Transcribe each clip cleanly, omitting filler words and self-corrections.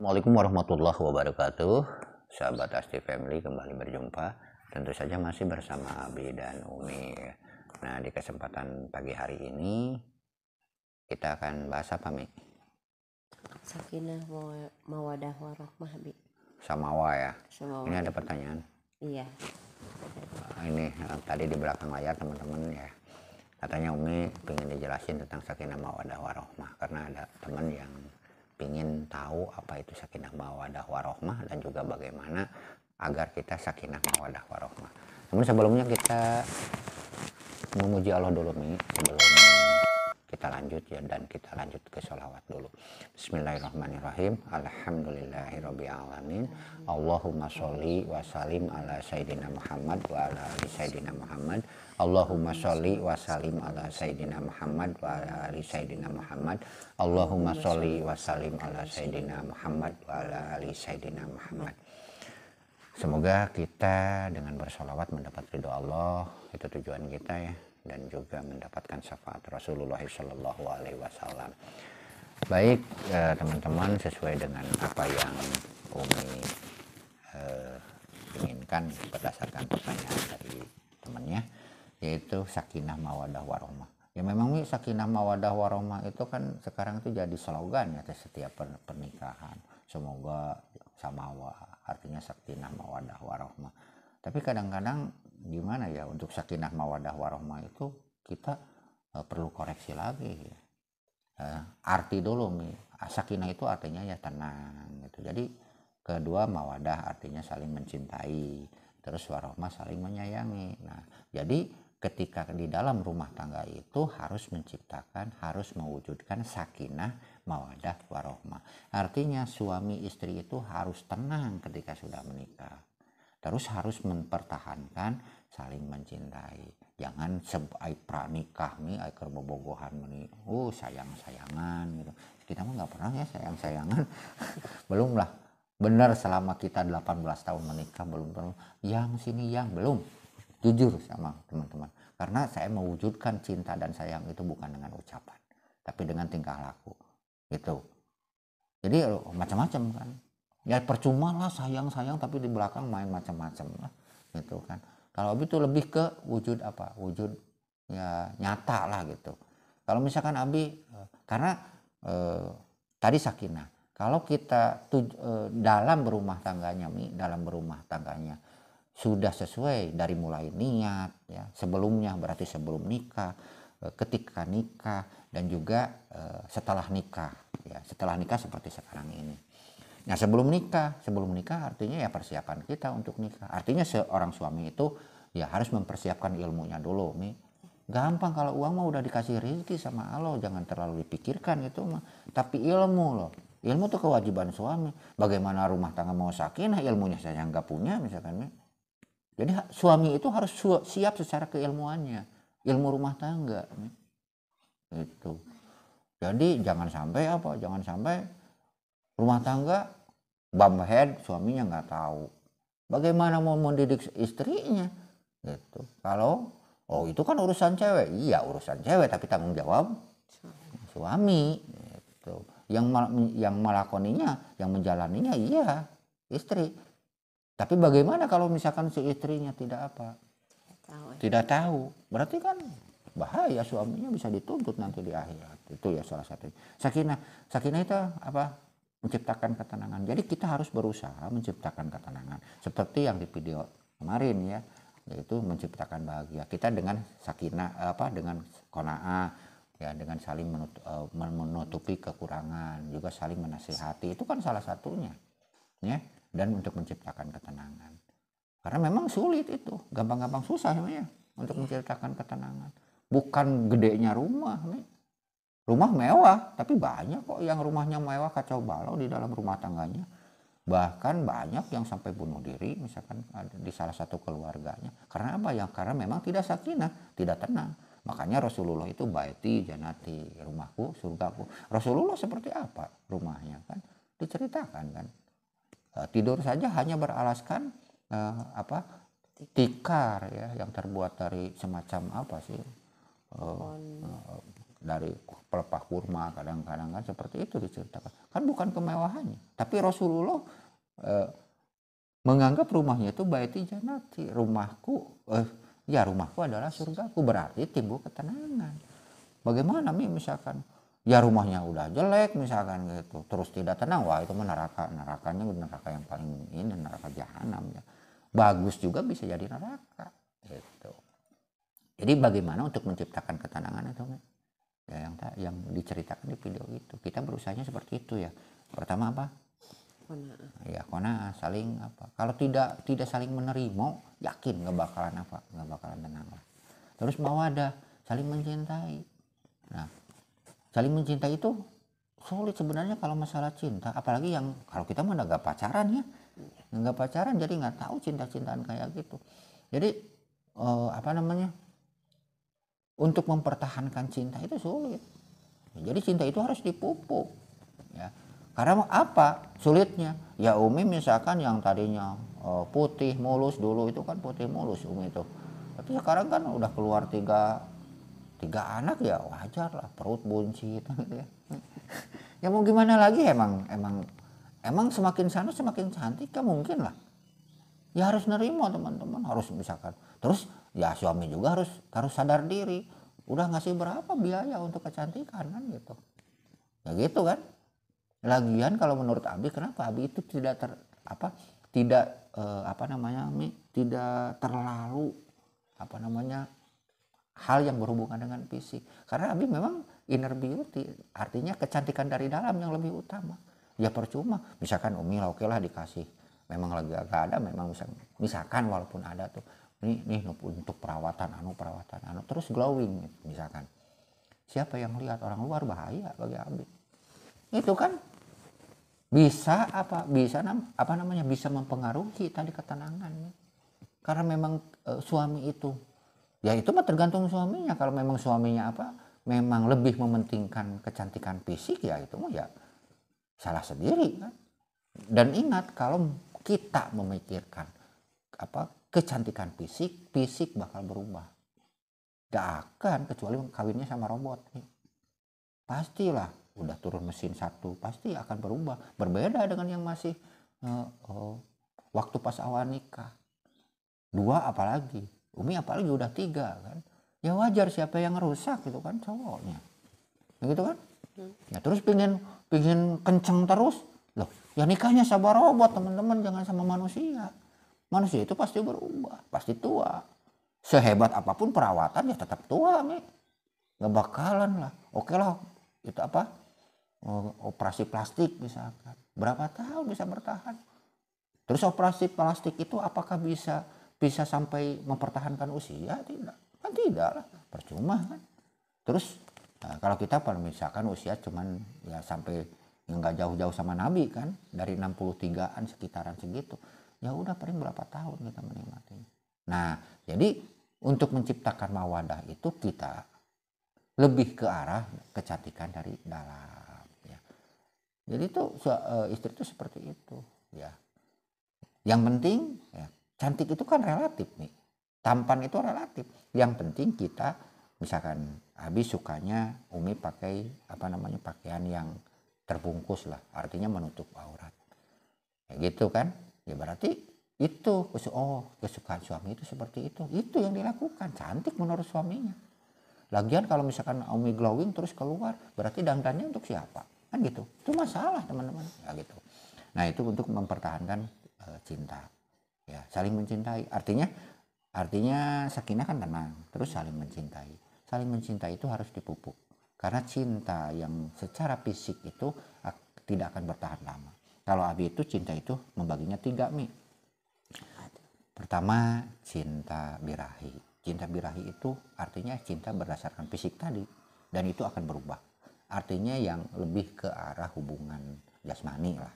Assalamualaikum warahmatullahi wabarakatuh. Sahabat Asti Family kembali berjumpa. Tentu saja masih bersama Abi dan Umi. Nah, di kesempatan pagi hari ini kita akan bahas apa, Mi? Sakinah mawadah warahmah, Bi. Samawa ya. Samawa. Ini ada pertanyaan. Iya. Ini tadi di belakang layar teman-teman ya. Katanya Umi pengen dijelasin tentang sakinah mawadah warahmah karena ada teman yang ingin tahu apa itu sakinah mawadah warohmah dan juga bagaimana agar kita sakinah mawadah warohmah. Namun sebelumnya kita memuji Allah dulu nih sebelum kita lanjut ya, dan kita lanjut ke sholawat dulu. Bismillahirrahmanirrahim. Alhamdulillahirrabbilalamin. Allahumma sholli wa salim ala sayyidina Muhammad wa ala ali sayyidina Muhammad. Allahumma sholli wa salim ala sayyidina Muhammad wa ala ali sayyidina Muhammad. Allahumma sholli wa salim ala sayyidina Muhammad wa ala ali sayyidina Muhammad. Semoga kita dengan bersolawat mendapat ridho Allah, itu tujuan kita ya, dan juga mendapatkan syafaat Rasulullah Shallallahu Alaihi Wasallam. Baik teman-teman, sesuai dengan apa yang Umi inginkan berdasarkan pertanyaan dari temannya, yaitu sakinah mawadah warohmah. Ya memang sakinah mawadah warohmah itu kan sekarang itu jadi slogan ya setiap pernikahan. Semoga samawa, artinya sakinah mawadah warohmah. Tapi kadang-kadang gimana ya, untuk sakinah mawadah warohmah itu kita perlu koreksi lagi ya. Arti dulu nih, sakinah itu artinya ya tenang gitu. Jadi kedua mawadah artinya saling mencintai, terus warohmah saling menyayangi. Nah jadi ketika di dalam rumah tangga itu harus menciptakan, harus mewujudkan sakinah mawadah warohmah. Artinya suami istri itu harus tenang ketika sudah menikah. Terus harus mempertahankan saling mencintai. Jangan sebaik pranikah nih, aiker bobogohan nih, sayang-sayangan gitu. Kita mah nggak pernah ya sayang-sayangan. Belum lah. Benar selama kita 18 tahun menikah belum pernah yang sini yang belum. Jujur sama teman-teman. Karena saya mewujudkan cinta dan sayang itu bukan dengan ucapan, tapi dengan tingkah laku. Gitu. Jadi macam-macam kan. Ya percuma lah sayang-sayang tapi di belakang main macam-macam lah gitu kan. Kalau Abi itu lebih ke wujud apa? Wujud ya nyata lah gitu. Kalau misalkan Abi karena tadi sakinah. Kalau kita dalam berumah tangganya sudah sesuai dari mulai niat ya, sebelumnya berarti sebelum nikah, ketika nikah, dan juga setelah nikah ya, setelah nikah seperti sekarang ini. Nah sebelum nikah artinya ya persiapan kita untuk nikah. Artinya seorang suami itu ya harus mempersiapkan ilmunya dulu nih. Gampang kalau uang mah udah dikasih rezeki sama Allah, jangan terlalu dipikirkan itu mah. Tapi ilmu loh, ilmu tuh kewajiban suami. Bagaimana rumah tangga mau sakinah, ilmunya saya nggak punya misalkan. Jadi suami itu harus siap secara keilmuannya, ilmu rumah tangga. Itu. Jadi jangan sampai rumah tangga bumhead, suaminya nggak tahu. Bagaimana mau mendidik istrinya? Gitu. Kalau itu kan urusan cewek, iya urusan cewek, tapi tanggung jawab suami. Gitu. Yang melakoninya, yang menjalaninya iya istri. Tapi bagaimana kalau misalkan si istrinya tidak apa? Tidak tahu. Berarti kan bahaya, suaminya bisa dituntut nanti di akhirat. Itu ya salah satunya. Sakinah itu apa? Menciptakan ketenangan. Jadi kita harus berusaha menciptakan ketenangan. Seperti yang di video kemarin ya, yaitu menciptakan bahagia. Kita dengan sakinah dengan qanaah ya, dengan saling menutupi kekurangan, juga saling menasihati. Itu kan salah satunya. Ya. Dan untuk menciptakan ketenangan. Karena memang sulit itu, gampang-gampang susah ya untuk menciptakan ketenangan. Bukan gedenya rumah nih. Rumah mewah, tapi banyak kok yang rumahnya mewah kacau balau di dalam rumah tangganya. Bahkan banyak yang sampai bunuh diri misalkan di salah satu keluarganya. Karena apa ya? Karena memang tidak sakinah, tidak tenang. Makanya Rasulullah itu baiti janati, rumahku surgaku. Rasulullah seperti apa rumahnya kan? Diceritakan kan. Tidur saja hanya beralaskan tikar ya, yang terbuat dari semacam apa sih? dari pelepah kurma, kadang-kadang kan seperti itu diceritakan. Kan bukan kemewahannya, tapi Rasulullah menganggap rumahnya itu baiti jannati, rumahku rumahku adalah surgaku, berarti timbul ketenangan. Bagaimana misalkan ya rumahnya udah jelek misalkan gitu, terus tidak tenang, wah itu mah nerakanya neraka yang paling ini, neraka jahanam ya. Bagus juga bisa jadi neraka gitu. Jadi bagaimana untuk menciptakan ketenangan itu ya yang diceritakan di video itu, kita berusahanya seperti itu ya. Pertama apa? Ya qanaah, saling apa? Kalau tidak saling menerima, yakin nggak bakalan tenang lah. Terus mawadah, saling mencintai. Nah, saling mencintai itu sulit sebenarnya kalau masalah cinta, apalagi yang kalau kita mah nggak pacaran ya, nggak pacaran jadi nggak tahu cinta-cintaan kayak gitu. Jadi untuk mempertahankan cinta itu sulit. Jadi cinta itu harus dipupuk, ya. Karena apa sulitnya? Ya Umi misalkan yang tadinya putih mulus, dulu itu kan putih mulus Umi itu. Tapi sekarang kan udah keluar tiga anak, ya wajar lah perut buncit gitu ya. Ya mau gimana lagi, emang semakin sana semakin cantik kan mungkin lah. Ya harus nerima teman-teman, harus misalkan. Terus ya suami juga harus sadar diri. Udah ngasih berapa biaya untuk kecantikan kan gitu. Ya gitu kan. Lagian kalau menurut Abi, kenapa Abi itu tidak terlalu hal yang berhubungan dengan fisik. Karena Abi memang inner beauty, artinya kecantikan dari dalam yang lebih utama. Ya percuma, misalkan Umi oke lah dikasih, memang lagi agak ada, memang misalkan walaupun ada tuh, nih untuk perawatan terus glowing misalkan. Siapa yang lihat? Orang luar, bahaya bagi Abi. Itu kan bisa bisa mempengaruhi tadi ketenangan. Karena memang suami itu, ya itu mah tergantung suaminya. Kalau memang suaminya memang lebih mementingkan kecantikan fisik, ya itu mah ya salah sendiri kan. Dan ingat, kalau kita memikirkan kecantikan fisik bakal berubah. Gak akan, kecuali kawinnya sama robot nih. Pastilah udah turun mesin satu, pasti akan berubah. Berbeda dengan yang masih waktu pas awal nikah. 2 apalagi, Umi apalagi udah 3 kan. Ya wajar siapa yang rusak gitu kan, cowoknya. Gitu kan? Ya terus pingin kenceng terus. Loh, ya nikahnya sama robot teman-teman, jangan sama manusia. Manusia itu pasti berubah, pasti tua. Sehebat apapun perawatan ya tetap tua nih. Gak bakalan lah. Oke lah, itu operasi plastik misalkan, berapa tahun bisa bertahan? Terus operasi plastik itu apakah bisa sampai mempertahankan usia? Tidak, kan tidak lah, percuma kan. Terus kalau kita misalkan usia cuman ya sampai nggak jauh-jauh sama Nabi kan, dari 63-an sekitaran segitu, ya udah paling berapa tahun kita menikmati. Nah jadi untuk menciptakan mawadah itu kita lebih ke arah kecantikan dari dalam. Jadi itu istri itu seperti itu ya. Yang penting ya, cantik itu kan relatif nih. Tampan itu relatif. Yang penting kita misalkan Abi sukanya Umi pakai pakaian yang terbungkus lah, artinya menutup aurat. Ya gitu kan? Ya berarti itu kesukaan suami itu seperti itu. Itu yang dilakukan, cantik menurut suaminya. Lagian kalau misalkan Umi glowing terus keluar, berarti dandannya untuk siapa? Kan gitu. Itu masalah teman-teman. Ya gitu. Nah itu untuk mempertahankan cinta. Ya saling mencintai. Artinya sakinah kan tenang. Terus saling mencintai. Saling mencintai itu harus dipupuk. Karena cinta yang secara fisik itu tidak akan bertahan lama. Kalau Abi itu cinta itu membaginya 3 Mi. Pertama cinta birahi. Cinta birahi itu artinya cinta berdasarkan fisik tadi, dan itu akan berubah. Artinya yang lebih ke arah hubungan jasmani lah.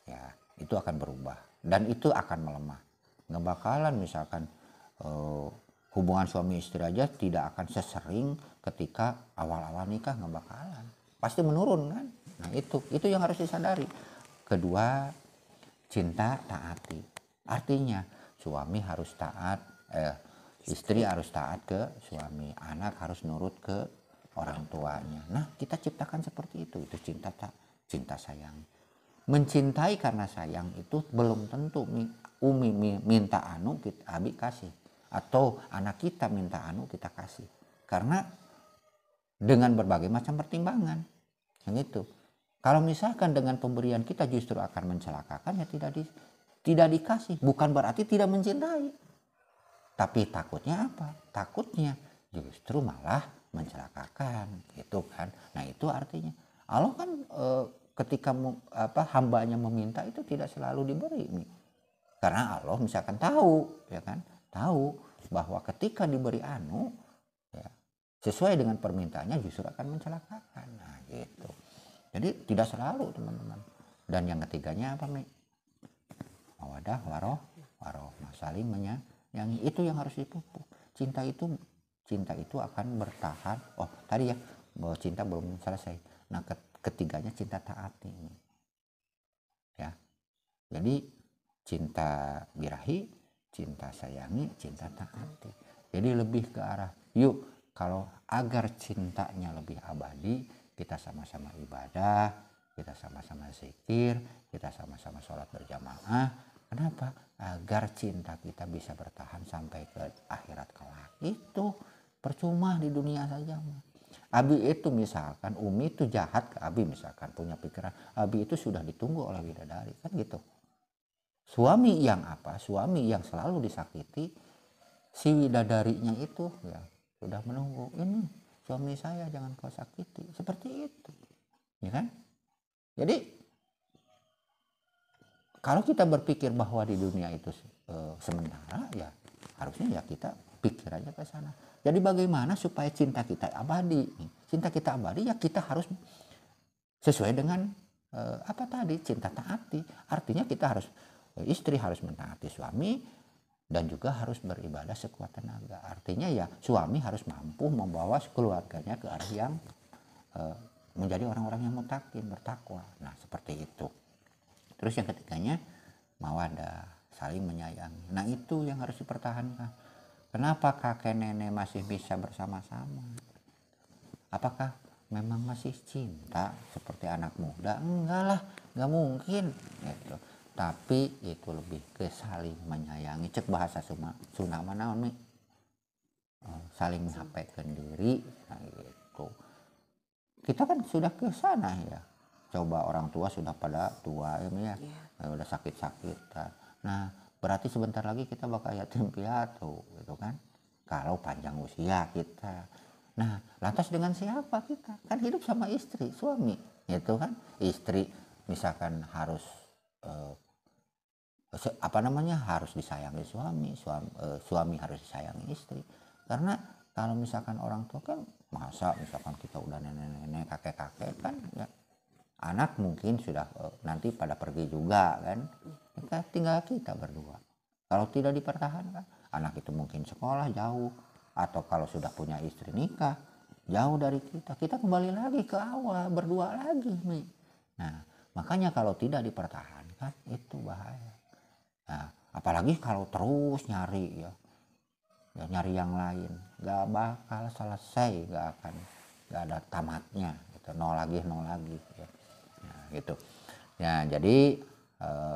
Ya, itu akan berubah dan itu akan melemah. Nggak bakalan misalkan hubungan suami istri aja tidak akan sesering ketika awal-awal nikah, nggak bakalan. Pasti menurun kan? Nah, itu yang harus disadari. Kedua, cinta taati. Artinya suami harus taat, istri harus taat ke suami, anak harus nurut ke orang tuanya. Nah, kita ciptakan seperti itu cinta sayang. Mencintai karena sayang itu belum tentu Umi minta anu kita Abi kasih, atau anak kita minta anu kita kasih, karena dengan berbagai macam pertimbangan yang itu. Kalau misalkan dengan pemberian kita justru akan mencelakakan, ya tidak dikasih, bukan berarti tidak mencintai, tapi takutnya apa? Takutnya justru malah mencelakakan, gitu kan. Nah, itu artinya Allah kan ketika hambanya meminta itu tidak selalu diberi, karena Allah misalkan tahu, ya kan, tahu bahwa ketika diberi anu, ya, sesuai dengan permintaannya justru akan mencelakakan. Nah, gitu. Jadi tidak selalu, teman-teman. Dan yang ketiganya apa, Mi? Mawadah warohmah, saling menyayangi, itu yang harus dipupuk. Cinta itu akan bertahan. Oh, tadi ya, bahwa cinta belum selesai. Nah, ketiganya cinta taati. Ya. Jadi cinta birahi, cinta sayangi, cinta taati. Jadi lebih ke arah, yuk kalau agar cintanya lebih abadi, kita sama-sama ibadah, kita sama-sama zikir, kita sama-sama sholat berjamaah. Kenapa? Agar cinta kita bisa bertahan sampai ke akhirat kelak. Itu percuma di dunia saja. Abi itu misalkan, Umi itu jahat ke Abi misalkan, punya pikiran, Abi itu sudah ditunggu oleh bidadari, kan gitu. Suami yang selalu disakiti, si widadarinya itu ya sudah menunggu, ini suami saya jangan kau sakiti, seperti itu, ya kan? Jadi kalau kita berpikir bahwa di dunia itu sementara, ya harusnya ya kita pikir aja ke sana. Jadi bagaimana supaya cinta kita abadi? Cinta kita abadi, ya kita harus sesuai dengan cinta taati. Artinya kita harus, istri harus mentaati suami, dan juga harus beribadah sekuat tenaga. Artinya ya suami harus mampu membawa keluarganya ke arah yang menjadi orang-orang yang muttaqin, bertakwa. Nah, seperti itu. Terus yang ketiganya mawadah, saling menyayangi. Nah, itu yang harus dipertahankan. Kenapa kakek nenek masih bisa bersama-sama? Apakah memang masih cinta seperti anak muda? Enggak lah, enggak mungkin gitu. Tapi itu lebih ke saling menyayangi. Cek bahasa Sunda mana nih? Saling menghapekan diri, nah gitu. Kita kan sudah ke sana ya. Coba orang tua sudah pada tua ya, udah sakit-sakitan. Nah, berarti sebentar lagi kita bakal yatim piatu gitu kan. Kalau panjang usia kita. Nah, lantas dengan siapa kita? Kan hidup sama istri, suami, gitu kan. Istri misalkan harus harus disayangi suami harus disayangi istri. Karena kalau misalkan orang tua kan, masa misalkan kita udah nenek-nenek, kakek-kakek kan ya, anak mungkin sudah nanti pada pergi juga kan, tinggal kita berdua. Kalau tidak dipertahankan, anak itu mungkin sekolah jauh, atau kalau sudah punya istri nikah jauh dari kita kembali lagi ke awal, berdua lagi nih. Nah, makanya kalau tidak dipertahankan itu bahaya. Nah, apalagi kalau terus nyari nyari yang lain, gak bakal selesai, gak ada tamatnya gitu. Nol lagi ya. Nah, gitu ya. Jadi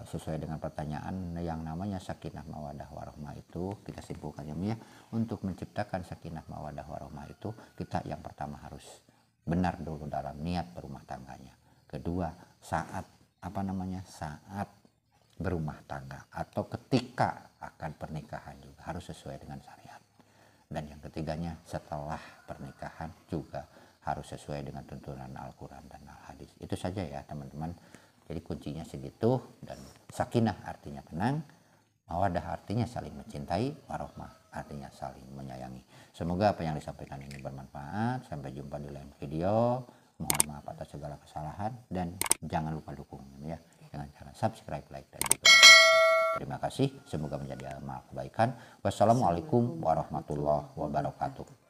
sesuai dengan pertanyaan, yang namanya sakinah mawadah warohmah itu kita simpulkan ya, untuk menciptakan sakinah mawadah warohmah itu kita yang pertama harus benar dulu dalam niat berumah tangganya. Kedua, saat berumah tangga atau ketika akan pernikahan juga harus sesuai dengan syariat. Dan yang ketiganya, setelah pernikahan juga harus sesuai dengan tuntunan Al-Quran dan Al-Hadis. Itu saja ya teman-teman. Jadi kuncinya segitu. Dan sakinah artinya tenang, mawadah artinya saling mencintai, warohmah artinya saling menyayangi. Semoga apa yang disampaikan ini bermanfaat. Sampai jumpa di lain video. Mohon maaf atas segala kesalahan, dan jangan lupa dukung ya dengan cara subscribe, like, dan juga terima kasih. Semoga menjadi amal kebaikan. Wassalamualaikum warahmatullahi wabarakatuh.